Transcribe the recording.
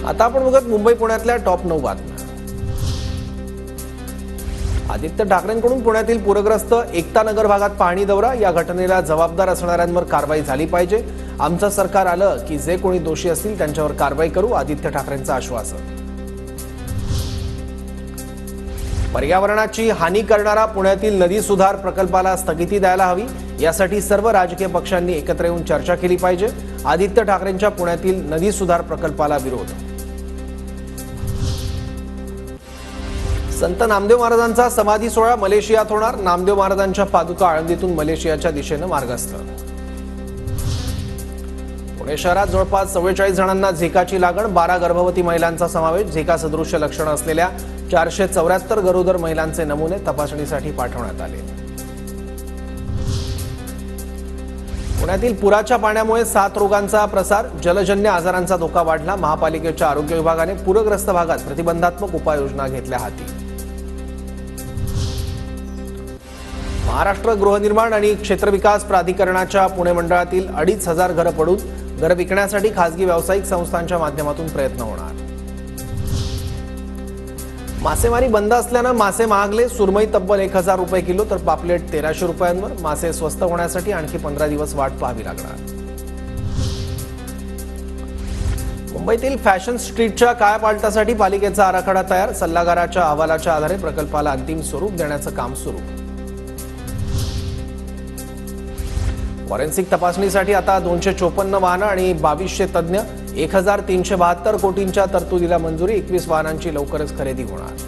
आता आपण बघत मुंबई पुण्यातल्या टॉप 9 बातम्या। आदित्य ठाकरेंकडून पुण्यातील पूरग्रस्त एकता नगर भागात पाहणी दौरा। या घटनेला जबाबदार असणाऱ्यांवर कारवाई झाली पाहिजे। आमचं सरकार आलं की जे कोणी दोषी असतील त्यांच्यावर कारवाई करू, आदित्य ठाकरेंचं आश्वासन। पर्यावरणाची हानी करणारा पुण्यातील नदी सुधार प्रकल्पाला स्थगिती द्यायला हवी, यासाठी सर्व राजकीय पक्षांनी एकत्र येऊन चर्चा केली पाहिजे। आदित्य ठाकरेंच्या पुण्यातील नदी सुधार प्रकल्पाला विरोध। संत नामदेव महाराजांचा समाधी सोहळा मलेशियात होणार। नामदेव महाराजांच्या पादुका आळंदीतून मलेशियाच्या दिशेने मार्गस्थ। पुणे शहरात जवळपास 44 जणांना झिकाची लागण, 12 गर्भवती महिलांचा समावेश। झिका सदृश्य लक्षणं असलेल्या 474 गरोदर महिलांचे नमुने तपासणीसाठी पाठवण्यात आले। पुण्यातील पुराच्या पाण्यामुळे 7 रोगांचा प्रसार, जलजन्य आजारांचा धोका वाढला। महापालिकेच्या आरोग्य विभागाने पूरग्रस्त भागात प्रतिबंधात्मक उपाययोजना घेतल्या हाती। महाराष्ट्र गृहनिर्माण आणि क्षेत्रविकास प्राधिकरणाच्या पुणे मंडळातील 2,500 घरं पडून घरं विकण्यासाठी खासगी व्यावसायिक संस्थांच्या माध्यमातून प्रयत्न होणार। मासेमारी बंद असल्यानं मासे महागले। सुरमई तब्बल 1,000 रुपये किलो तर पापलेट 1,300 रुपयांवर। मासे स्वस्त होण्यासाठी आणखी 15 दिवस वाट पाहावी लागणार। मुंबईतील फॅशन स्ट्रीटच्या कायापालटासाठी पालिकेचा आराखडा तयार। सल्लागाराच्या अहवालाच्या आधारे प्रकल्पाला अंतिम स्वरूप देण्याचं काम सुरू। फॉरेन्सिक तपासणीसाठी आता 254 वाहनं आणि 2200 तज्ज्ञ। 1,372 कोटींच्या तरतुदीला मंजुरी। 21 वाहनांची लवकरच खरेदी होणार।